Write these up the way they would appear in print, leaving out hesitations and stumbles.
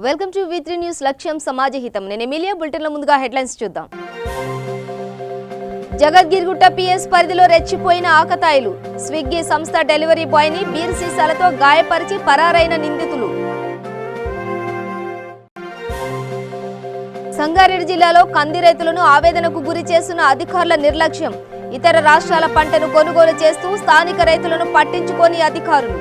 Welcome to V3 news లక్ష్యం సమాజ హితం. నేను ఎమిలియా. బులెటిన్ల ముందుగా హెడ్లైన్స్ చూద్దాం. జగద్గిరిగుట్ట PS పరిధిలో రెచ్చిపోయిన ఆకతాయిలు. స్విగ్గీ సంస్థ డెలివరీ బాయ్ని బీర్ సీసాలతో గాయపరిచి పరారైన నిందితులు. సంగారెడ్డి జిల్లాలో కంది రైతులను ఆవేదనకు గురి చేస్తున్న అధికారుల నిర్లక్ష్యం. ఇతర రాష్ట్రాల పంటను కొనుగోలు చేస్తూ స్థానిక రైతులను పట్టించుకోని అధికారులు.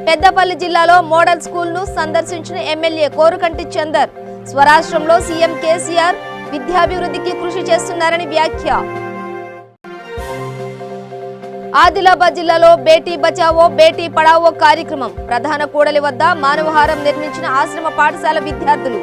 పెద్దపల్లి జిల్లాలో మోడల్ స్కూల్ను సందర్శించిన ఎమ్మెల్యే కోరుకంటి చందర్. స్వరాష్ట్రంలో సీఎం కేసీఆర్ విద్యాభివృద్ధికి కృషి చేస్తున్నారని వ్యాఖ్య. ఆదిలాబాద్ జిల్లాలో బేటీ బచావో బేటీ పడావో కార్యక్రమం. ప్రధాన కూడలి వద్ద మానవహారం నిర్మించిన ఆశ్రమ పాఠశాల విద్యార్థులు.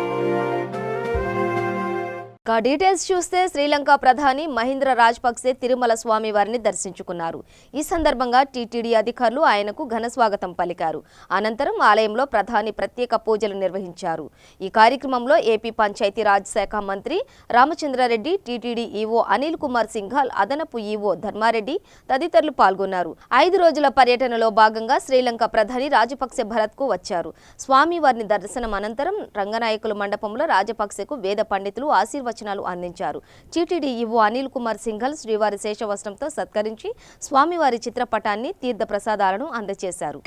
డీటెయిల్స్ చూస్తే శ్రీలంక ప్రధాని మహీంద్ర రాజపక్సే తిరుమల స్వామి వారిని దర్శించుకున్నారు. ఈ సందర్భంగా టీటీడీ అధికారులు ఆయనకు ఘన స్వాగతం పలికారు. అనంతరం ఆలయంలో ప్రధాని ప్రత్యేక పూజలు నిర్వహించారు. ఈ కార్యక్రమంలో ఏపీ పంచాయతీరాజ్ శాఖ మంత్రి రామచంద్రారెడ్డి, టీటీడీ ఈవో అనిల్ కుమార్ సింఘాల్, అదనపు ఈవో ధర్మారెడ్డి తదితరులు పాల్గొన్నారు. 5 రోజుల పర్యటనలో భాగంగా శ్రీలంక ప్రధాని రాజపక్సే భారత్కు వచ్చారు. స్వామివారిని దర్శనం అనంతరం రంగనాయకుల మండపంలో రాజపక్సెకు వేద పండితులు ఆశీర్వచనాలు అందించారు. టీటీడీ ఈవో అనిల్ కుమార్ సింఘాల్ శ్రీవారి శేషవస్త్రంతో సత్కరించి స్వామివారి చిత్రపటాన్ని, తీర్థ ప్రసాదాలను అందజేశారు.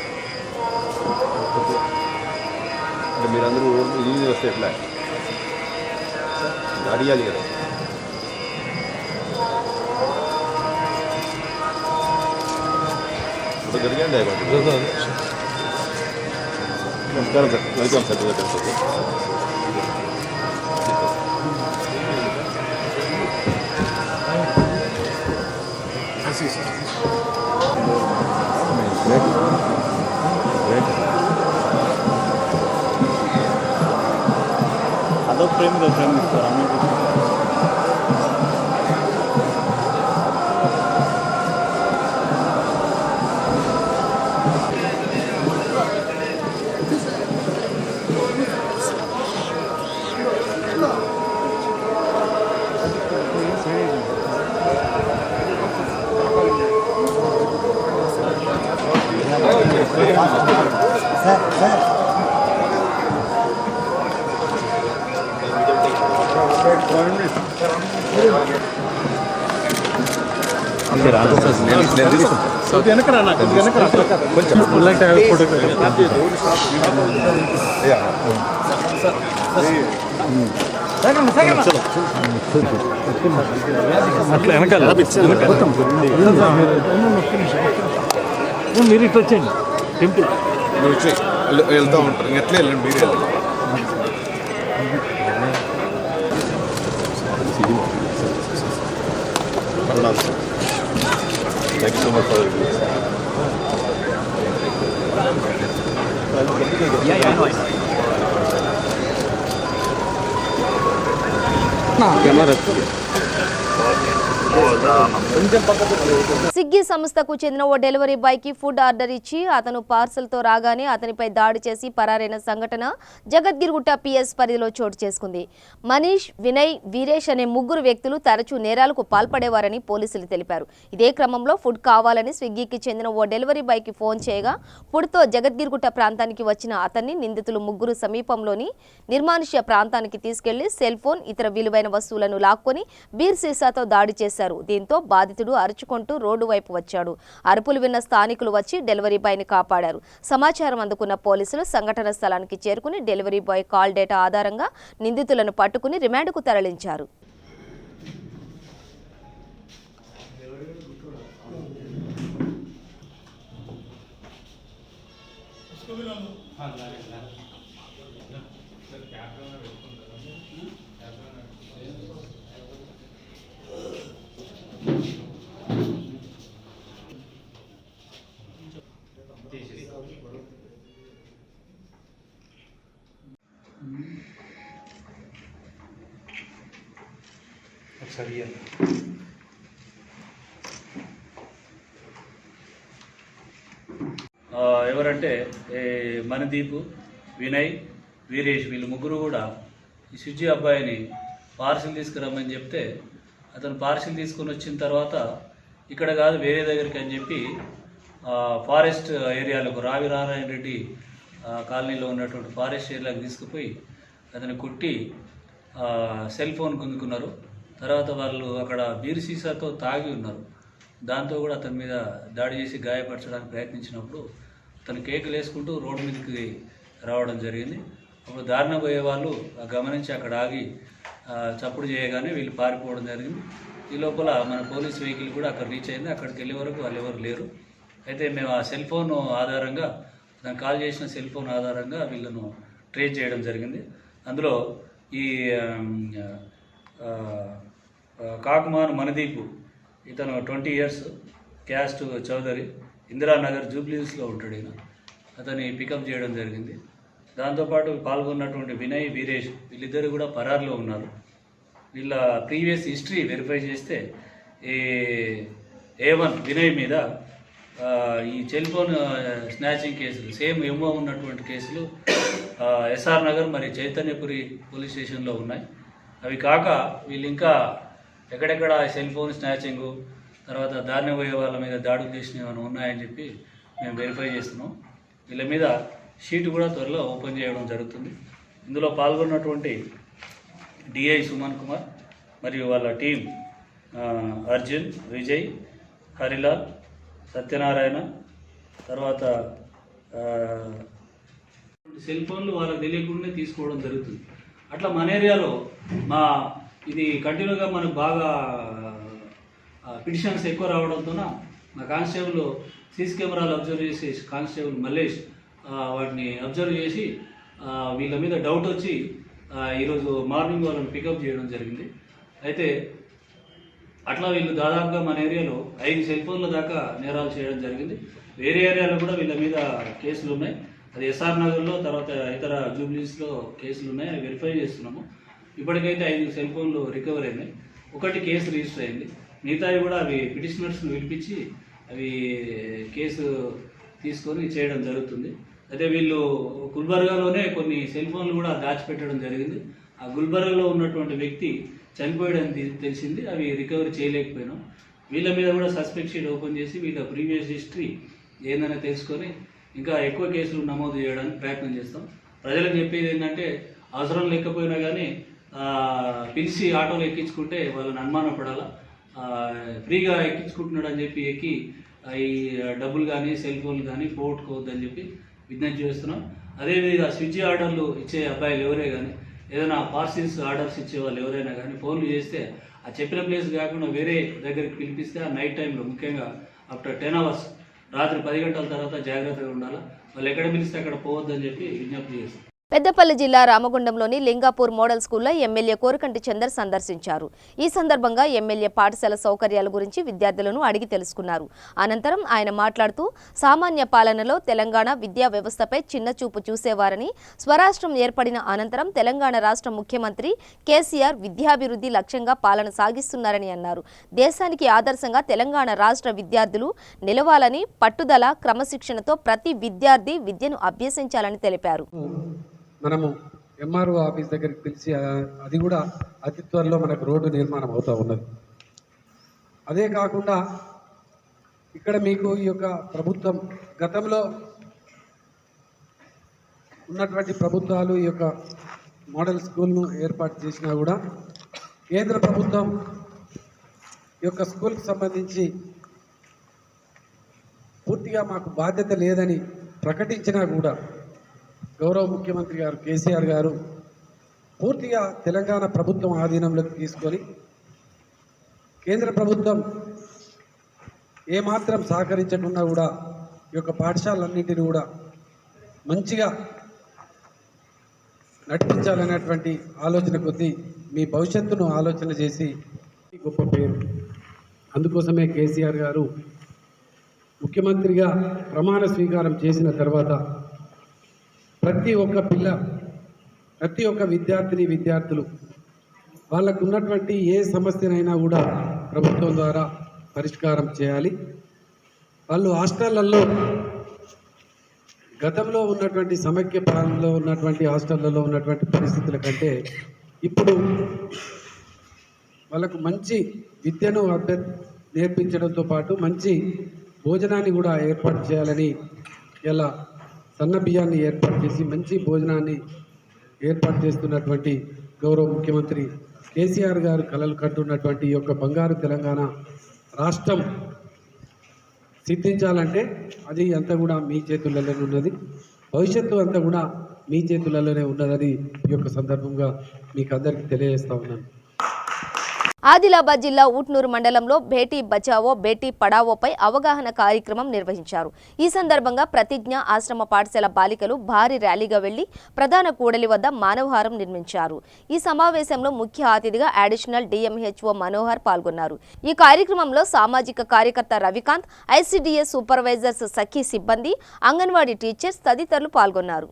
అదో ప్రేమ మీరు ఇట్లా వచ్చేయండి. టెంపుల్ మీరు వచ్చి వెళ్తూ ఉంటారు. ఎట్లా వెళ్ళండి మీరు వెళ్ళండి. Thank you so much for your views. Yeah, I know. Camera. Swiggy సంస్థకు చెందిన ఓ డెలివరీ బాయ్ కి ఫుడ్ ఆర్డర్ ఇచ్చి అతను పార్సల్ తో రాగానే అతనిపై దాడి చేసి పరారైన సంఘటన జగద్గిరిగుట్ట PS పరిధిలో చోటు చేసుకుంది. మనీష్, వినయ్, వీరేష్ అనే 3 వ్యక్తులు తరచూ నేరాలకు పాల్పడేవారని పోలీసులు తెలిపారు. ఇదే క్రమంలో ఫుడ్ కావాలని స్విగ్గీకి చెందిన ఓ డెలివరీ బాయ్ కి ఫోన్ చేయగా ఫుడ్తో జగద్గిరిగుట్ట ప్రాంతానికి వచ్చిన అతన్ని నిందితులు 3 సమీపంలోని నిర్మానుష్య ప్రాంతానికి తీసుకెళ్లి సెల్ ఫోన్, ఇతర విలువైన వస్తువులను లాక్కొని బీర్ సీసాతో దాడి చేశారు. దీంతో బాధితుడు అరుచుకుంటూ రోడ్డు వైపు వచ్చాడు. అరుపులు విన్న స్థానికులు వచ్చి డెలివరీ బాయ్ని కాపాడారు. సమాచారం అందుకున్న పోలీసులు సంఘటన స్థలానికి చేరుకుని డెలివరీ బాయ్ కాల్ డేటా ఆధారంగా నిందితులను పట్టుకుని రిమాండ్కు తరలించారు. ఎవరంటే మణిదీప్, వినయ్, వీరేష్ వీళ్ళు 3 కూడా ఈ స్విగ్గీ అబ్బాయిని పార్సిల్ తీసుకురమ్మని చెప్తే అతను పార్సిల్ తీసుకొని వచ్చిన తర్వాత ఇక్కడ కాదు వేరే దగ్గరికి అని చెప్పి ఫారెస్ట్ ఏరియాలకు రావి నారాయణ రెడ్డి కాలనీలో ఉన్నటువంటి ఫారెస్ట్ ఏరియాకి తీసుకుపోయి అతన్ని కొట్టి సెల్ ఫోన్ గుంజుకున్నారు. తర్వాత వాళ్ళు అక్కడ బీరు సీసాతో తాగి ఉన్నారు. దాంతో కూడా అతని మీద దాడి చేసి గాయపరచడానికి ప్రయత్నించినప్పుడు అతను కేకులు వేసుకుంటూ రోడ్డు మీదకి రావడం జరిగింది. అప్పుడు దారిన పోయే వాళ్ళు గమనించి అక్కడ ఆగి చప్పుడు చేయగానే వీళ్ళు పారిపోవడం జరిగింది. ఈ లోపల మన పోలీస్ వెహికల్ కూడా అక్కడ రీచ్ అయింది. అక్కడికి వెళ్ళే వరకు వాళ్ళు ఎవరు లేరు. అయితే మేము ఆ సెల్ ఫోన్ ఆధారంగా దాన్ని కాల్ చేసిన సెల్ ఫోన్ ఆధారంగా వీళ్ళను ట్రేస్ చేయడం జరిగింది. అందులో ఈ కాకుమాను మనదీపు ఇతను 20 years, క్యాస్ట్ చౌదరి, ఇందిరానగర్ జూబ్లీస్లో ఉంటాడు. అతన్ని పికప్ చేయడం జరిగింది. దాంతోపాటు పాల్గొన్నటువంటి వినయ్, వీరేష్ వీళ్ళిద్దరు కూడా పరారులో ఉన్నారు. వీళ్ళ ప్రీవియస్ హిస్టరీ వెరిఫై చేస్తే ఈ A1 వినయ్ మీద ఈ సెల్ ఫోన్ స్నాచింగ్ కేసులు సేమ్ ఎంఓ ఉన్నటువంటి కేసులు ఎస్ఆర్ నగర్ మరి చైతన్యపురి పోలీస్ స్టేషన్లో ఉన్నాయి. అవి కాక వీళ్ళు ఇంకా ఎక్కడెక్కడ సెల్ ఫోన్ స్నాచింగు, తర్వాత దారిన పోయే వాళ్ళ మీద దాడులు చేసినవి ఏమైనా ఉన్నాయని చెప్పి మేము వెరిఫై చేస్తున్నాం. వీళ్ళ మీద షీట్ కూడా త్వరలో ఓపెన్ చేయడం జరుగుతుంది. ఇందులో పాల్గొన్నటువంటి డిఐ సుమన్ కుమార్ మరియు వాళ్ళ టీం అర్జున్, విజయ్, హరిలాల్, సత్యనారాయణ, తర్వాత సెల్ ఫోన్లు వాళ్ళకి తెలియకుండా తీసుకోవడం జరుగుతుంది. అట్లా మన ఏరియాలో ఇది కంటిన్యూగా మనకు బాగా పిటిషన్స్ ఎక్కువ రావడంతో మా కానిస్టేబుల్ సీసీ కెమెరాలు అబ్జర్వ్ చేసి కానిస్టేబుల్ మల్లేష్ వాటిని అబ్జర్వ్ చేసి వీళ్ళ మీద డౌట్ వచ్చి ఈరోజు మార్నింగ్ వాళ్ళని పికప్ చేయడం జరిగింది. అయితే అట్లా వీళ్ళు దాదాపుగా మన ఏరియాలో 5 సెల్ ఫోన్ల దాకా నేరాలు చేయడం జరిగింది. వేరే ఏరియాలో కూడా వీళ్ళ మీద కేసులు ఉన్నాయి. అది ఎస్ఆర్ నగర్లో, తర్వాత ఇతర జూబ్లీస్లో కేసులు ఉన్నాయి. అవి వెరిఫై చేస్తున్నాము. ఇప్పటికైతే 5 సెల్ ఫోన్లు రికవర్ అయినాయి. 1 కేసు రిజిస్టర్ అయింది. మిగతావి కూడా అవి పిటిషనర్స్ని పిలిపించి అవి కేసు తీసుకొని చేయడం జరుగుతుంది. అయితే వీళ్ళు గుల్బర్గాలోనే కొన్ని సెల్ ఫోన్లు కూడా దాచిపెట్టడం జరిగింది. ఆ గుల్బర్గాలో ఉన్నటువంటి వ్యక్తి చనిపోయాడని తెలిసింది. అవి రికవరీ చేయలేకపోయినాం. వీళ్ళ మీద కూడా సస్పెక్ట్ షీట్ ఓపెన్ చేసి వీళ్ళ ప్రీవియస్ హిస్టరీ ఏందని తెలుసుకొని ఇంకా ఎక్కువ కేసులు నమోదు చేయడానికి ప్రయత్నం చేస్తాం. ప్రజలకు చెప్పేది ఏంటంటే, అవసరం లేకపోయినా కానీ పిలిచి ఆటోలు ఎక్కించుకుంటే వాళ్ళని అనుమానపడాలా, ఫ్రీగా ఎక్కించుకుంటున్నాడు అని చెప్పి ఎక్కి ఈ డబ్బులు కానీ సెల్ ఫోన్లు కానీ పోగొట్టుకోవద్దని చెప్పి విజ్ఞప్తి చేస్తున్నాం. అదేవిధంగా స్విగ్గీ ఆర్డర్లు ఇచ్చే అబ్బాయిలు ఎవరే కానీ, ఏదైనా పార్సిల్స్ ఆర్డర్స్ ఇచ్చే వాళ్ళు ఎవరైనా కానీ ఫోన్లు చేస్తే ఆ చెప్పిన ప్లేస్ కాకుండా వేరే దగ్గరికి పిలిపిస్తే ఆ నైట్ టైంలో ముఖ్యంగా ఆఫ్టర్ 10 hours రాత్రి 10 గంటల తర్వాత జాగ్రత్తగా ఉండాలా. వాళ్ళు ఎక్కడ పిలిస్తే అక్కడ పోవద్దని చెప్పి విజ్ఞప్తి చేస్తాం. పెద్దపల్లి జిల్లా రామగుండంలోని లింగాపూర్ మోడల్ స్కూల్లో ఎమ్మెల్యే కోరకంటి చందర్ సందర్శించారు. ఈ సందర్భంగా ఎమ్మెల్యే పాఠశాల సౌకర్యాల గురించి విద్యార్థులను అడిగి తెలుసుకున్నారు. అనంతరం ఆయన మాట్లాడుతూ సామాన్య పాలనలో తెలంగాణ విద్యా వ్యవస్థపై చిన్నచూపు చూసేవారని, స్వరాష్ట్రం ఏర్పడిన అనంతరం తెలంగాణ రాష్ట్ర ముఖ్యమంత్రి కేసీఆర్ విద్యాభివృద్ధి లక్ష్యంగా పాలన సాగిస్తున్నారని అన్నారు. దేశానికి ఆదర్శంగా తెలంగాణ రాష్ట్ర విద్యార్థులు నిలవాలని, పట్టుదల, క్రమశిక్షణతో ప్రతి విద్యార్థి విద్యను అభ్యసించాలని తెలిపారు. మనము ఎంఆర్ఓ ఆఫీస్ దగ్గరికి పిలిచి అది కూడా అతి త్వరలో మనకు రోడ్డు నిర్మాణం అవుతూ ఉన్నది. అదే కాకుండా ఇక్కడ మీకు ఈ యొక్క ప్రభుత్వం గతంలో ఉన్నటువంటి ప్రభుత్వాలు ఈ యొక్క మోడల్ స్కూల్ను ఏర్పాటు చేసినా కూడా కేంద్ర ప్రభుత్వం ఈ యొక్క స్కూల్కి సంబంధించి పూర్తిగా మాకు బాధ్యత లేదని ప్రకటించినా కూడా గౌరవ ముఖ్యమంత్రి గారు కేసీఆర్ గారు పూర్తిగా తెలంగాణ ప్రభుత్వం ఆధీనంలోకి తీసుకొని కేంద్ర ప్రభుత్వం ఏమాత్రం సహకరించకుండా కూడా ఈ యొక్క పాఠశాలన్నింటినీ కూడా మంచిగా నడిపించాలనేటువంటి ఆలోచన కొద్దీ మీ భవిష్యత్తును ఆలోచన చేసి గొప్ప పేరు. అందుకోసమే కేసీఆర్ గారు ముఖ్యమంత్రిగా ప్రమాణ స్వీకారం చేసిన తర్వాత ప్రతి ఒక్క పిల్ల, ప్రతి ఒక్క విద్యార్థిని, విద్యార్థులు వాళ్ళకు ఉన్నటువంటి ఏ సమస్యనైనా కూడా ప్రభుత్వం ద్వారా పరిష్కారం చేయాలి. వాళ్ళు హాస్టళ్లలో గతంలో ఉన్నటువంటి సమైక్య పాలనలో ఉన్నటువంటి హాస్టళ్లలో ఉన్నటువంటి పరిస్థితుల కంటే ఇప్పుడు వాళ్ళకు మంచి విద్యను నేర్పించడంతో పాటు మంచి భోజనాన్ని కూడా ఏర్పాటు చేయాలని ఇలా సన్న బియ్యాన్ని ఏర్పాటు చేసి మంచి భోజనాన్ని ఏర్పాటు చేస్తున్నటువంటి గౌరవ ముఖ్యమంత్రి కేసీఆర్ గారు కలలు కంటున్నటువంటి ఈ యొక్క బంగారు తెలంగాణ రాష్ట్రం సిద్ధించాలంటే అది అంతా కూడా మీ చేతులలోనే ఉన్నది. భవిష్యత్తు అంతా కూడా మీ చేతులలోనే ఉన్నదని ఈ యొక్క సందర్భంగా మీకు అందరికీ తెలియజేస్తా ఉన్నాను. ఆదిలాబాద్ జిల్లా ఊట్నూరు మండలంలో బేటీ బచావో బేటీ పడావోపై అవగాహన కార్యక్రమం నిర్వహించారు. ఈ సందర్భంగా ప్రతిజ్ఞ ఆశ్రమ పాఠశాల బాలికలు భారీ ర్యాలీగా వెళ్లి ప్రధాన కూడలి వద్ద మానవహారం నిర్మించారు. ఈ సమావేశంలో ముఖ్య అతిథిగా అడిషనల్ డిఎంహెచ్ఓ మనోహర్ పాల్గొన్నారు. ఈ కార్యక్రమంలో సామాజిక కార్యకర్త రవికాంత్, ఐసిడిఎస్ సూపర్వైజర్స్ సఖీ సిబ్బంది, అంగన్వాడీ టీచర్స్ తదితరులు పాల్గొన్నారు.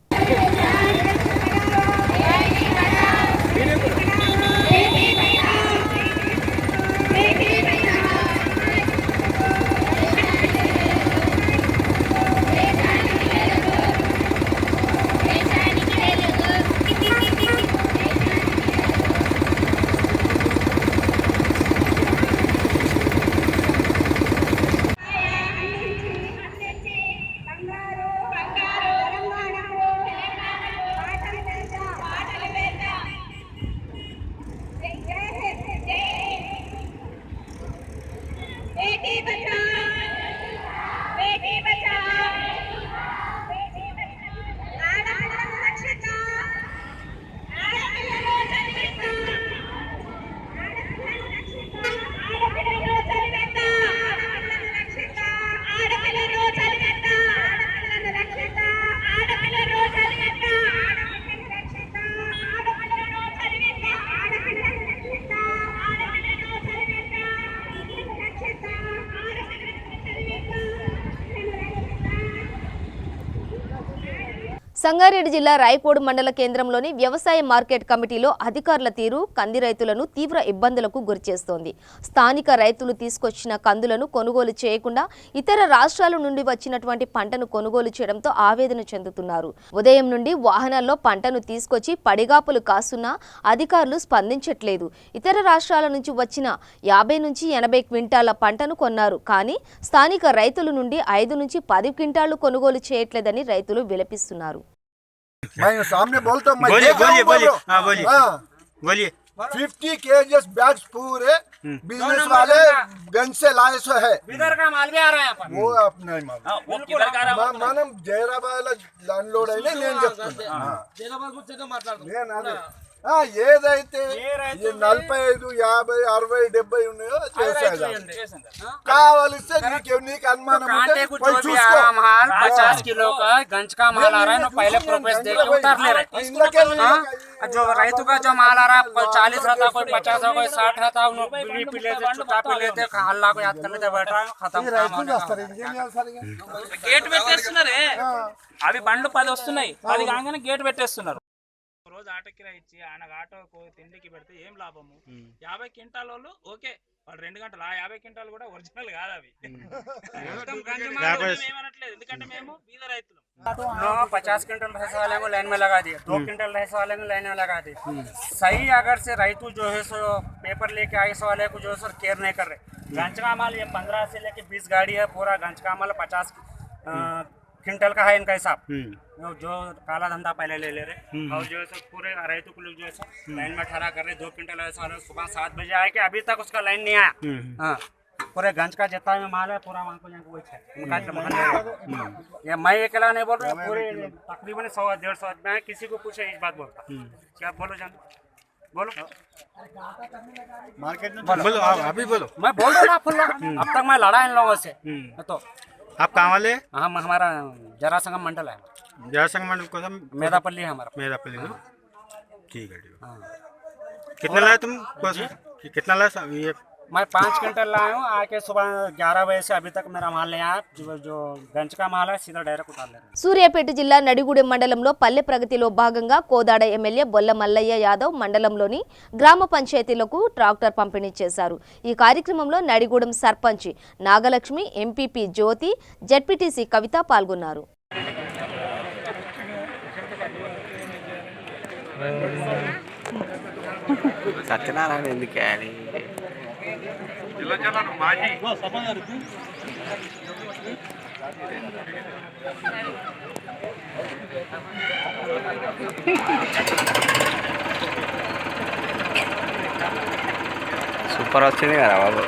సంగారెడ్డి జిల్లా రాయకోడు మండల కేంద్రంలోని వ్యవసాయ మార్కెట్ కమిటీలో అధికారుల తీరు కంది రైతులను తీవ్ర ఇబ్బందులకు గురిచేస్తోంది. స్థానిక రైతులు తీసుకొచ్చిన కందులను కొనుగోలు చేయకుండా ఇతర రాష్ట్రాల నుండి వచ్చినటువంటి పంటను కొనుగోలు చేయడంతో ఆవేదన చెందుతున్నారు. ఉదయం నుండి వాహనాల్లో పంటను తీసుకొచ్చి పడిగాపులు కాస్తున్నా అధికారులు స్పందించట్లేదు. ఇతర రాష్ట్రాల నుంచి వచ్చిన 50 నుంచి 80 క్వింటాల పంటను కొన్నారు. కానీ స్థానిక రైతుల నుండి 5 నుంచి 10 క్వింటాళ్లు కొనుగోలు చేయట్లేదని రైతులు విలపిస్తున్నారు. मैं सामने बोलता हूँ, मैं बोलिए 50 kgs बैग्स पूरे बिजनेस वाले गंज से लाए सो है. इधर का माल भी आ रहा है अपन. वो अपना ही माल. वो किधर का रहा है? మనం జైరాబాద్ ల్యాండ్లోడ్ అయినా నేను చెప్తున్నా. జైరాబాద్ గురించి మాట్లాడుతున్నా. నేను అదే ఏదైతే ఈ 45, 50, 60, 70 ఉన్నాయో చేసేది. కావాలిస్తే నీకు అనుమానం ఉంటే పోయి చూసుకో. माल 50 किलो का गंज का माल आ रहा है ना, पहले प्रोसेस देके उतार ले रहे. जो रैतु का जो माल आ रहा है 40 रहता, कोई 50 कोई 60 रहता, बीड़ी पी लेते, चुटा पी लेते, हल्ला को याद कर लेते, बैठ रहा खत्म. గేట్ పెట్టేస్తున్నారే. అవి బండ్లు 10 వస్తున్నాయి, 10 కాగానే గేట్ పెట్టేస్తున్నారు. రోజు ఆటో కిరా ఇచ్చి ఆయన ఆటోకు తిండికి పెడితే ఏం లాభము? 50 క్వింటాల వాళ్ళు ఓకే, వాళ్ళు 2 గంటలు, ఆ 50 క్వింటాలు కూడా ఒరిజినల్ కాదు అవి. ఏమనట్లేదు, ఎందుకంటే మేము బీద రైతులు. 50 क्विंटल भैंस वाले को लाइन में लगा दिए, 2 क्विंटल भैंस वाले को लाइन में लगा दिए. सही अगर से रैतु जो है सो पेपर लेके आए सो वाले को जो है सो केयर नहीं कर रहे. गंज का माल ये 15 से लेके 20 गाड़ी है, पूरा गंज का माल 50 क्विंटल का है इनका हिसाब. जो काला धंधा पहले ले रहे और जो है सो पूरे रैतु को लोग जो है सो लाइन में ठहरा कर रहे. 2 क्विंटल ऐसा वाले सुबह 7 बजे आए कि अभी तक उसका लाइन नहीं आया. हाँ, पूरे गंज का जितना में माल है पूरा वहाँ को वही है. ये मैं अकेला नहीं बोल रहा, पूरे तकरीबन 100-150 आदमी. मैं किसी को पूछे इस बात बोलता. क्या बोलो जान, बोलो मार्केट में बोलो, अभी बोलो. मैं बोल रहा हूँ, अब तक मैं लड़ा इन लोगों से. तो आप कहाँ वाले? हम हमारा जरासंगम मंडल है. जरासंगम मंडल को मेदापल्ली है हमारा. मेदापल्ली को. ठीक है. कितना लाया तुम? कितना लाया ये? मैं 5 क्विंटल लाया हूँ. आके सुबह 11 बजे से अभी तक मेरा माल नहीं आया. जो गंज का माल है सीधा डायरेक्ट उतार ले रहे हैं. సూర్యాపేట జిల్లా నడిగూడెం మండలంలో పల్లె ప్రగతిలో భాగంగా కోదాడ ఎమ్మెల్యే బొల్ల మల్లయ్య యాదవ్ మండలంలోని గ్రామ పంచాయతీలకు ట్రాక్టర్ పంపిణీ చేశారు. ఈ కార్యక్రమంలో నడిగూడెం సర్పంచ్ నాగలక్ష్మి, ఎంపీపీ జ్యోతి, జెడ్పీటీసీ కవిత పాల్గొన్నారు. సత్యనారాయణ ఎందుకే అని సూపర్ వచ్చింది కదా బాబు.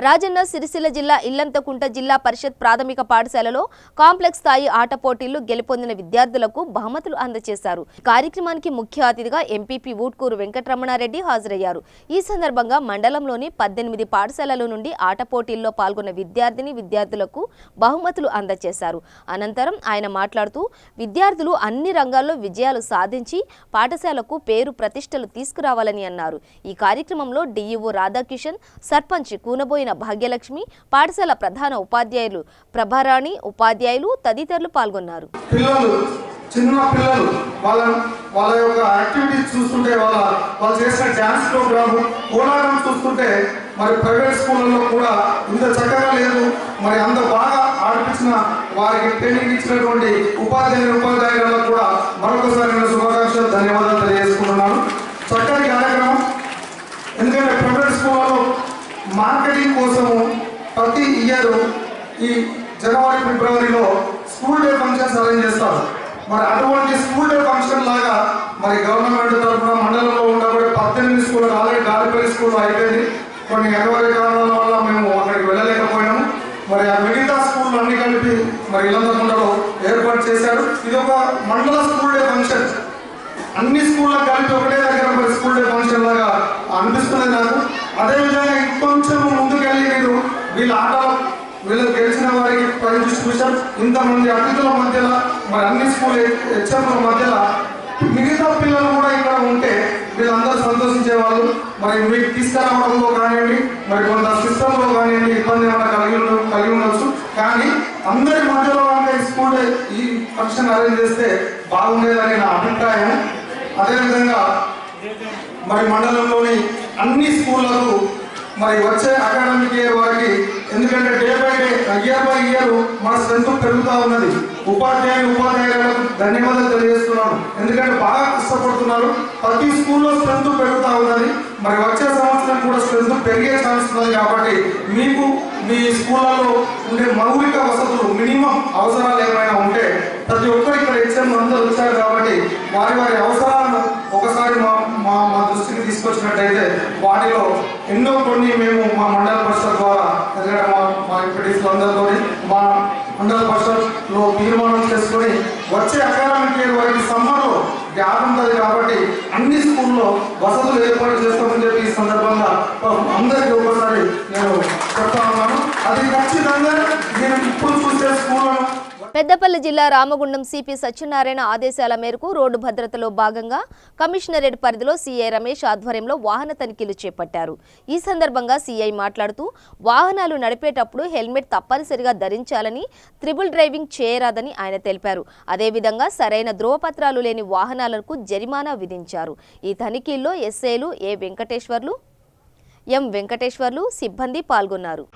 రాజన్న సిరిసిల్ల జిల్లా ఇల్లంతకుంట జిల్లా పరిషత్ ప్రాథమిక పాఠశాలలో కాంప్లెక్స్ స్థాయి ఆట పోటీల్లో గెలుపొందిన విద్యార్థులకు బహుమతులు అందజేశారు. కార్యక్రమానికి ముఖ్య అతిథిగా ఎంపీపీ ఊట్కూరు వెంకటరమణారెడ్డి హాజరయ్యారు. ఈ సందర్భంగా మండలంలోని 18 పాఠశాలల నుండి ఆట పోటీల్లో పాల్గొన్న విద్యార్థులకు బహుమతులు అందజేశారు. అనంతరం ఆయన మాట్లాడుతూ విద్యార్థులు అన్ని రంగాల్లో విజయాలు సాధించి పాఠశాలకు పేరు ప్రతిష్టలు తీసుకురావాలని అన్నారు. ఈ కార్యక్రమంలో డిఈఓ రాధాకిషన్, సర్పంచ్ కూనబోయిన భాగ్యలక్ష్మి, పాఠశాల ప్రధాన ఉపాధ్యాయులు ప్రభారాణి, ఉపాధ్యాయులు తదితరులు పాల్గొన్నారు. చిన్న పిల్లలు వాళ్ళ యొక్క యాక్టివిటీస్ చూస్తుంటే వాళ్ళు చేసిన డ్యాన్స్ ప్రోగ్రాము కోలాటం చూస్తుంటే మరి ప్రైవేట్ స్కూళ్ళలో కూడా ఇంత చక్కగా లేదు. మరి అంత బాగా ఆడిపించిన వారికి ట్రైనింగ్ ఇచ్చినటువంటి ఉపాధ్యాయులకు కూడా మరొకసారి నేను శుభాకాంక్షలు ధన్యవాదాలు తెలియజేసుకుంటున్నాను. చక్కటి కార్యక్రమం. ఎందుకంటే ప్రైవేట్ స్కూళ్ళలో మార్కెటింగ్ కోసము ప్రతి ఇయర్ ఈ జనవరి ఫిబ్రవరిలో స్కూల్ డే ఫంక్షన్స్ అరేంజ్ చేస్తారు. మరి అటువంటి స్కూల్ డే ఫంక్షన్ లాగా మరి గవర్నమెంట్ తరఫున మండలంలో ఉండబడే 18 స్కూళ్ళు ఆల్రెడీ గాలిపల్లి స్కూల్ అయిపోయింది. కొన్ని అనివార్య కారణాల వల్ల మేము అక్కడికి వెళ్ళలేకపోయినాము. మరి ఆ మిగతా స్కూళ్ళు అన్ని కలిపి మరి ఇల్లంతకుంటలో ఏర్పాటు చేశారు. ఇది ఒక మండల స్కూల్ డే ఫంక్షన్. అన్ని స్కూళ్ళకి కలిపి ఒకటే దగ్గర మరి స్కూల్ డే ఫంక్షన్ లాగా అనిపిస్తుంది నాకు. అదేవిధంగా ఇంకొంచెం ముందుకెళ్ళి వీళ్ళు గెలిచిన వారికి ప్రైజ్ డిస్ట్రిబ్యూషన్, ఇంతమంది అతిథుల మధ్యలో మరి అన్ని స్కూల్ హెచ్ఎంల మధ్యలో మిగతా పిల్లలు కూడా ఇక్కడ ఉంటే వీళ్ళందరూ సంతోషించే వాళ్ళు. మరి మీకు తీసుకురావడంలో కానివ్వండి, మరి కొంత సిస్టంలో కానివ్వండి ఇబ్బంది ఏమైనా కలిగి ఉండవచ్చు. కానీ అందరి మధ్యలో అంటే స్కూల్ ఈ ఫంక్షన్ అరేంజ్ చేస్తే బాగుండేదని నా అభిప్రాయం. అదేవిధంగా మరి మండలంలోని అన్ని స్కూళ్లకు మరి వచ్చే అకాడమిక్ ఇయర్ వారికి, ఎందుకంటే day by day year by year మన స్ట్రెంత్ పెరుగుతూ ఉన్నది. ఉపాధ్యాయులకు ధన్యవాదాలు తెలియజేస్తున్నాను. ఎందుకంటే బాగా కష్టపడుతున్నారు. ప్రతి స్కూల్లో స్ట్రెంత్ పెరుగుతూ ఉన్నది. మరి వచ్చే సంవత్సరం కూడా స్ట్రెంత్ పెరిగే ఛాన్స్ ఉన్నది. కాబట్టి మీకు మీ స్కూళ్ళలో ఉండే మౌలిక వసతులు మినిమం అవసరాలు ఏమైనా ఉంటే ప్రతి ఒక్కరు ఇక్కడ హెచ్ఎం అందరూ వచ్చారు కాబట్టి వారి అవసరాలను ఒకసారి మా దృష్టికి తీసుకొచ్చినట్టయితే వాటిలో ఎన్నో కొన్ని మేము మా మండల పరిషత్ ద్వారా, ఎందుకంటే మా ఎంపీటీసీలు అందరితో మా మండల పరిషత్లో తీర్మానం చేసుకొని వచ్చే అకాడమిక్ ఇయర్ వారికి సమ్మర్లో గ్యాప్ ఉంటుంది కాబట్టి అన్ని స్కూల్లో వసతులు ఏర్పాటు చేస్తామని చెప్పి ఈ సందర్భంగా అందరికీ ఒకసారి నేను చెప్తా ఉన్నాను. అది ఖచ్చితంగా నేను ఇప్పుడు చూసే స్కూళ్ళను. పెద్దపల్లి జిల్లా రామగుండం సిపి సత్యనారాయణ ఆదేశాల మేరకు రోడ్డు భద్రతలో భాగంగా కమిషనరేట్ పరిధిలో సిఐ రమేష్ ఆధ్వర్యంలో వాహన తనిఖీలు చేపట్టారు. ఈ సందర్భంగా సిఐ మాట్లాడుతూ వాహనాలు నడిపేటప్పుడు హెల్మెట్ తప్పనిసరిగా ధరించాలని, త్రిబుల్ డ్రైవింగ్ చేయరాదని ఆయన తెలిపారు. అదేవిధంగా సరైన ధ్రువపత్రాలు లేని వాహనాలకు జరిమానా విధించారు. ఈ తనిఖీల్లో ఎస్ఐలు ఎం వెంకటేశ్వర్లు సిబ్బంది పాల్గొన్నారు.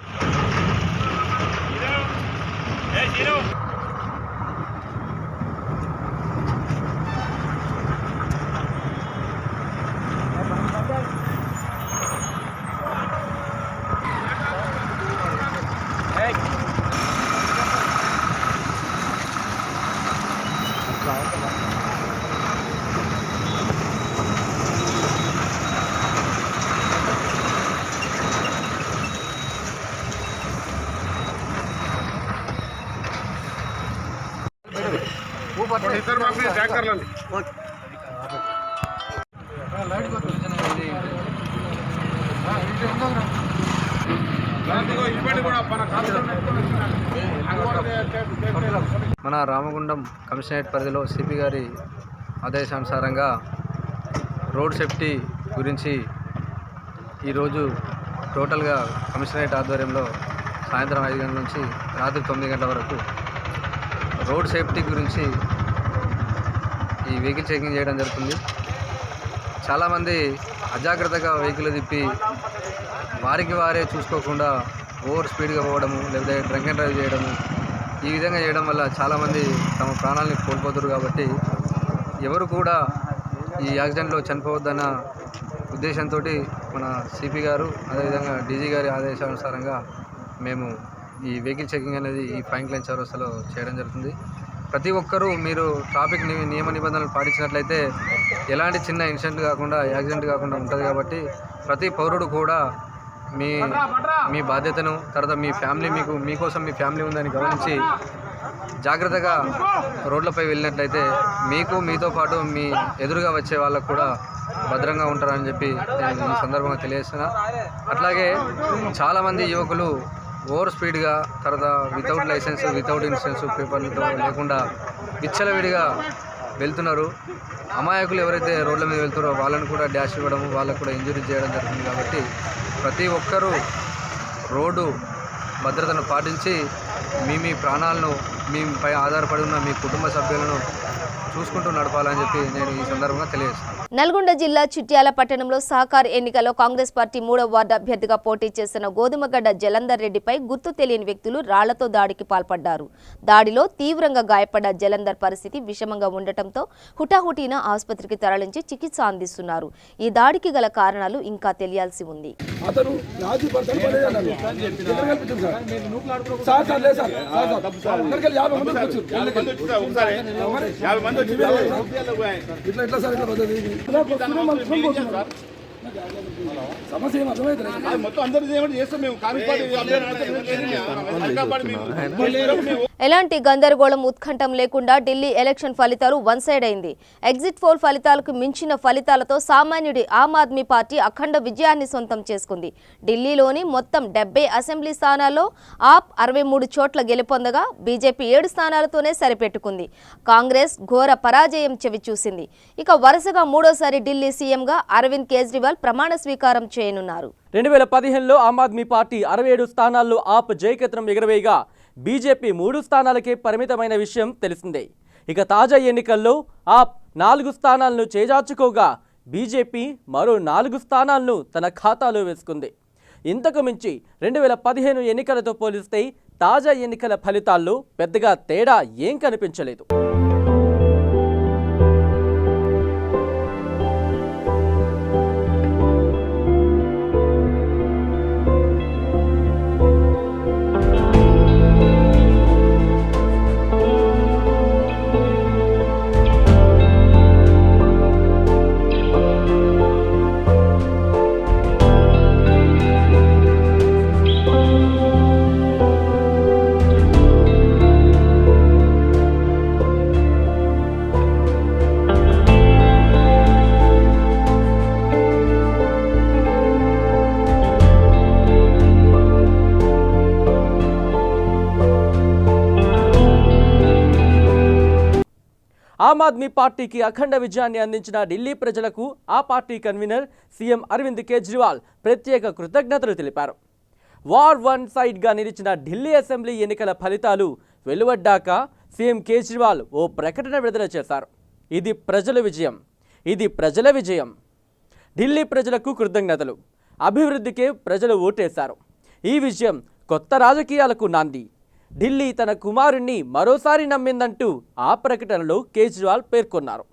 మన రామగుండం కమిషనరేట్ పరిధిలో సిపి గారి ఆదేశానుసారంగా రోడ్ సేఫ్టీ గురించి ఈరోజు టోటల్గా కమిషనరేట్ ఆధ్వర్యంలో సాయంత్రం 5 గంటల నుంచి రాత్రి 9 గంటల వరకు రోడ్ సేఫ్టీ గురించి ఈ వెహికల్ చెకింగ్ చేయడం జరుగుతుంది. చాలామంది అజాగ్రత్తగా వెహికల్ తిప్పి వారికి వారే చూసుకోకుండా ఓవర్ స్పీడ్గా పోవడము, లేకపోతే డ్రంక్ అండ్ డ్రైవ్ చేయడము, ఈ విధంగా చేయడం వల్ల చాలామంది తమ ప్రాణాలని కోల్పోతారు. కాబట్టి ఎవరు కూడా ఈ యాక్సిడెంట్లో చనిపోవద్దన్న ఉద్దేశంతో మన సిపి గారు అదేవిధంగా డీజీ గారి ఆదేశానుసారంగా మేము ఈ వెహికల్ చెకింగ్ అనేది ఈ పాయింట్ లైన్ చౌరస్తాలో చేయడం జరుగుతుంది. ప్రతి ఒక్కరూ మీరు ట్రాఫిక్ నియమ నిబంధనలు పాటించినట్లయితే ఎలాంటి చిన్న ఇన్సిడెంట్ కాకుండా యాక్సిడెంట్ కాకుండా ఉంటుంది. కాబట్టి ప్రతి పౌరుడు కూడా మీ బాధ్యతను, తర్వాత మీ ఫ్యామిలీ మీకోసం మీ ఫ్యామిలీ ఉందని గమనించి జాగ్రత్తగా రోడ్లపై వెళ్ళినట్లయితే మీతో పాటు మీ ఎదురుగా వచ్చే వాళ్ళకు కూడా భద్రంగా ఉంటారని చెప్పి నేను ఈ సందర్భంగా తెలియజేస్తున్నా. అట్లాగే చాలామంది యువకులు ఓవర్ స్పీడ్గా, తర్వాత వితౌట్ లైసెన్స్, వితౌట్ ఇన్సూరెన్స్ పేపర్లతో లేకుండా విచ్చలవిడిగా వెళ్తున్నారు. అమాయకులు ఎవరైతే రోడ్ల మీద వెళ్తారో వాళ్ళని కూడా డాష్ ఇవ్వడం, వాళ్ళకు కూడా ఇంజురీ చేయడం జరుగుతుంది. కాబట్టి ప్రతి ఒక్కరూ రోడ్డు భద్రతను పాటించి మీ ప్రాణాలను, మీపై ఆధారపడి ఉన్న మీ కుటుంబ సభ్యులను చూసుకుంటూ నడపాలని చెప్పి నేను ఈ సందర్భంగా తెలియజేస్తాను. నల్గొండ జిల్లా చిట్యాల పట్టణంలో సహకార్ ఎన్నికల్లో కాంగ్రెస్ పార్టీ 3వ వార్డు అభ్యర్థిగా పోటీ చేసిన గోధుమగడ్డ జలంధర్ రెడ్డిపై గుర్తు తెలియని వ్యక్తులు రాళ్లతో దాడికి పాల్పడ్డారు. దాడిలో తీవ్రంగా గాయపడ్డ జలంధర్ పరిస్థితి విషమంగా ఉండటంతో హుటాహుటీన ఆసుపత్రికి తరలించి చికిత్స అందిస్తున్నారు. ఈ దాడికి గల కారణాలు ఇంకా తెలియాల్సి ఉంది. ఎలాంటి గందరగోళం, ఉత్కంఠం లేకుండా ఢిల్లీ ఎలక్షన్ ఫలితాలు వన్ సైడ్ అయింది. ఎగ్జిట్ పోల్ ఫలితాలకు మించిన ఫలితాలతో సామాన్యుడి ఆమ్ ఆద్మీ పార్టీ అఖండ విజయాన్ని సొంతం చేసుకుంది. ఢిల్లీలోని మొత్తం 70 అసెంబ్లీ స్థానాల్లో ఆప్ 63 చోట్ల గెలుపొందగా బీజేపీ 7 స్థానాలతోనే సరిపెట్టుకుంది. కాంగ్రెస్ ఘోర పరాజయం చవిచూసింది. ఇక వరుసగా మూడోసారి ఢిల్లీ సీఎంగా అరవింద్ కేజ్రీవాల్ ప్రమాణ స్వీకారం చేయనున్నారు. 2015లో ఆమ్ ఆద్మీ పార్టీ 67 స్థానాల్లో ఆప్ జయకేతనం ఎగరవేయగా బీజేపీ 3 స్థానాలకే పరిమితమైన విషయం తెలిసిందే. ఇక తాజా ఎన్నికల్లో ఆప్ 4 స్థానాలను చేజార్చుకోగా బీజేపీ మరో 4 స్థానాలను తన ఖాతాలో వేసుకుంది. ఇంతకు మించి 2015 ఎన్నికలతో పోలిస్తే తాజా ఎన్నికల ఫలితాల్లో పెద్దగా తేడా ఏం కనిపించలేదు. ఆమ్ ఆద్మీ పార్టీకి అఖండ విజయాన్ని అందించిన ఢిల్లీ ప్రజలకు ఆ party convener CM Arvind Kejriwal ప్రత్యేక కృతజ్ఞతలు తెలిపారు. వార్ వన్ సైడ్గా నిలిచిన ఢిల్లీ అసెంబ్లీ ఎన్నికల ఫలితాలు వెలువడ్డాక సీఎం కేజ్రీవాల్ ఓ ప్రకటన విడుదల చేశారు. ఇది ప్రజల విజయం, ఇది ప్రజల విజయం. ఢిల్లీ ప్రజలకు కృతజ్ఞతలు. అభివృద్ధికే ప్రజలు ఓటేశారు. ఈ విజయం కొత్త రాజకీయాలకు నాంది. ఢిల్లీ తన కుమారుణ్ణి మరోసారి నమ్మిందంటూ ఆ ప్రకటనలో కేజ్రీవాల్ పేర్కొన్నారు.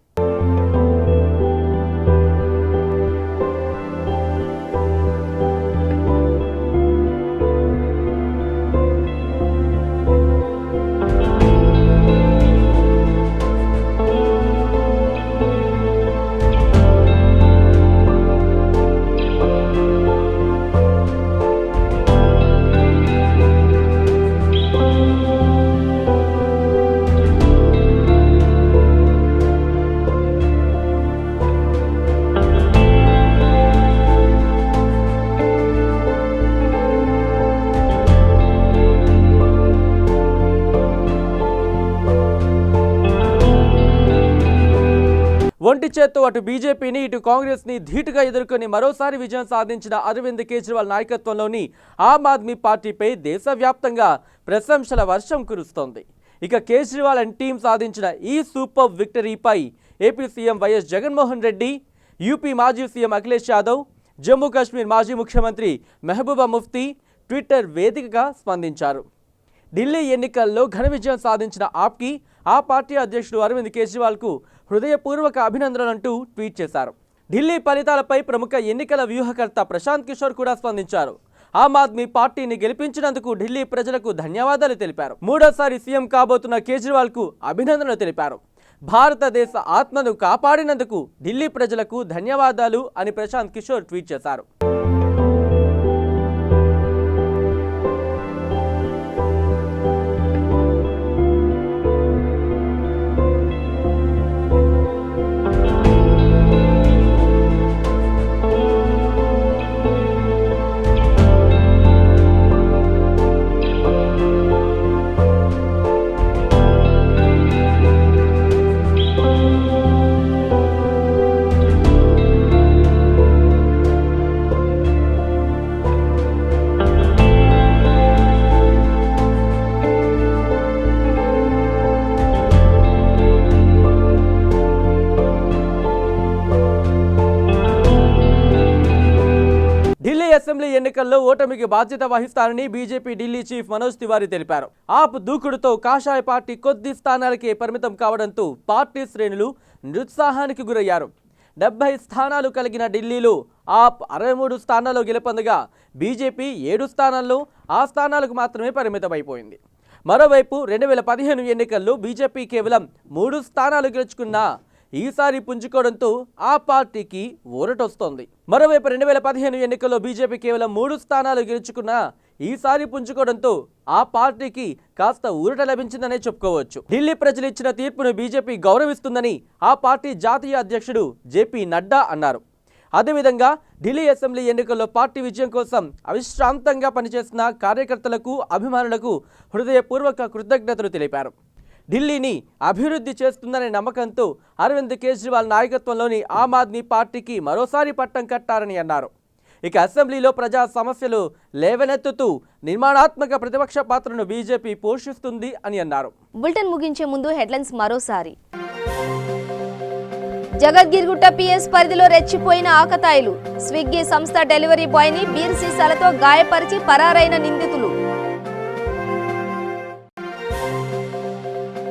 ఒంటి చేత్తో అటు బీజేపీని ఇటు కాంగ్రెస్ని ధీటుగా ఎదుర్కొని మరోసారి విజయం సాధించిన అరవింద్ కేజ్రీవాల్ నాయకత్వంలోని ఆమ్ ఆద్మీ పార్టీపై దేశవ్యాప్తంగా ప్రశంసల వర్షం కురుస్తోంది. ఇక కేజ్రీవాల్ అండ్ టీం సాధించిన ఈ సూపర్ విక్టరీపై AP CM YS Jaganmohan Reddy, UP మాజీ సీఎం అఖిలేష్ యాదవ్, జమ్మూ కాశ్మీర్ మాజీ ముఖ్యమంత్రి మెహబూబా ముఫ్తీ ట్విట్టర్ వేదికగా స్పందించారు. ఢిల్లీ ఎన్నికల్లో ఘన విజయం సాధించిన ఆప్కి ఆ పార్టీ అధ్యక్షుడు అరవింద్ కేజ్రీవాల్కు హృదయపూర్వక అభినందనలంటూ ట్వీట్ చేశారు. ఢిల్లీ ఫలితాలపై ప్రముఖ ఎన్నికల వ్యూహకర్త ప్రశాంత్ కిషోర్ కూడా స్పందించారు. ఆమ్ ఆద్మీ పార్టీని గెలిపించినందుకు ఢిల్లీ ప్రజలకు ధన్యవాదాలు తెలిపారు. మూడోసారి సీఎం కాబోతున్న కేజ్రీవాల్కు అభినందనలు తెలిపారు. భారతదేశ ఆత్మను కాపాడినందుకు ఢిల్లీ ప్రజలకు ధన్యవాదాలు అని ప్రశాంత్ కిషోర్ ట్వీట్ చేశారు. అసెంబ్లీ ఎన్నికల్లో ఓటమికి బాధ్యత వహిస్తారని బీజేపీ ఢిల్లీ చీఫ్ మనోజ్ తివారీ తెలిపారు. ఆప్ దూకుడుతో కాషాయ పార్టీ కొద్ది స్థానాలకే పరిమితం కావడంతో పార్టీ శ్రేణులు నిరుత్సాహానికి గురయ్యారు. 70 స్థానాలు కలిగిన ఢిల్లీలో ఆప్ 63 స్థానాల్లో గెలుపొందగా బీజేపీ 7 స్థానాల్లో ఆ స్థానాలకు మాత్రమే పరిమితమైపోయింది. మరోవైపు 2015 ఎన్నికల్లో బీజేపీ కేవలం 3 స్థానాలు గెలుచుకున్నా ఈసారి పుంజుకోవడంతో ఆ పార్టీకి ఊరటొస్తోంది. మరోవైపు 2015 ఎన్నికల్లో బీజేపీ కేవలం 3 స్థానాలు గెలుచుకున్నా ఈసారి పుంజుకోవడంతో ఆ పార్టీకి కాస్త ఊరట లభించిందనే చెప్పుకోవచ్చు. ఢిల్లీ ప్రజలు ఇచ్చిన తీర్పును బీజేపీ గౌరవిస్తుందని ఆ పార్టీ జాతీయ అధ్యక్షుడు జేపీ నడ్డా అన్నారు. అదేవిధంగా ఢిల్లీ అసెంబ్లీ ఎన్నికల్లో పార్టీ విజయం కోసం అవిశ్రాంతంగా పనిచేసిన కార్యకర్తలకు, అభిమానులకు హృదయపూర్వక కృతజ్ఞతలు తెలిపారు. ఢిల్లీని అభివృద్ధి చేస్తుందనే నమ్మకంతో అరవింద్ కేజ్రీవాల్ నాయకత్వంలోని ఆమ్ ఆద్మీ పార్టీకి మరోసారి పట్టం కట్టారని అన్నారు. ఇక అసెంబ్లీలో ప్రజా సమస్యలు లేవనెత్తుతూ నిర్మాణాత్మక ప్రతిపక్ష పాత్రను బీజేపీ పోషిస్తుంది అని అన్నారు. బులెటిన్ ముగించే ముందు హెడ్లైన్స్ మరోసారి. జగద్గిరిగుట్ట పిఎస్ పరిధిలో రెచ్చిపోయిన ఆకతాయిలు. స్విగ్గీ సంస్థ డెలివరీ బాయ్ని బీర్ సీసాలతో గాయపరిచి పరారైన నిందితులు.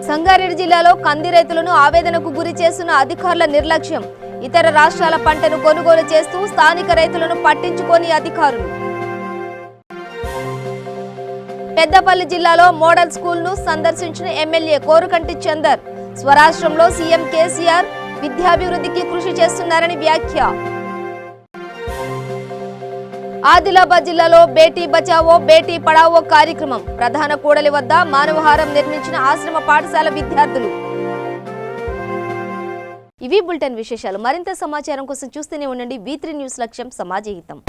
సంగారెడ్డి జిల్లాలో కంది రైతులను ఆవేదనకు గురి చేస్తున్న అధికారుల నిర్లక్ష్యం. ఇతర రాష్ట్రాల పంటను కొనుగోలు చేస్తూ స్థానిక రైతులను పట్టించుకోని అధికారులు. పెద్దపల్లి జిల్లాలో మోడల్ స్కూల్ను సందర్శించిన ఎమ్మెల్యే కోరుకంటి చందర్. స్వరాష్ట్రంలో సీఎం కేసీఆర్ విద్యాభివృద్ధికి కృషి చేస్తున్నారని వ్యాఖ్య. ఆదిలాబాద్ జిల్లాలో బేటీ బచావో బేటీ పడావో కార్యక్రమం. ప్రధాన కూడలి వద్ద మానవహారం నిర్మించిన ఆశ్రమ పాఠశాల విద్యార్థులు. ఇవి బులెటిన్ విశేషాలు. మరింత సమాచారం కోసం చూస్తూనే ఉండండి V3 న్యూస్. లక్ష్యం సమాజహితం.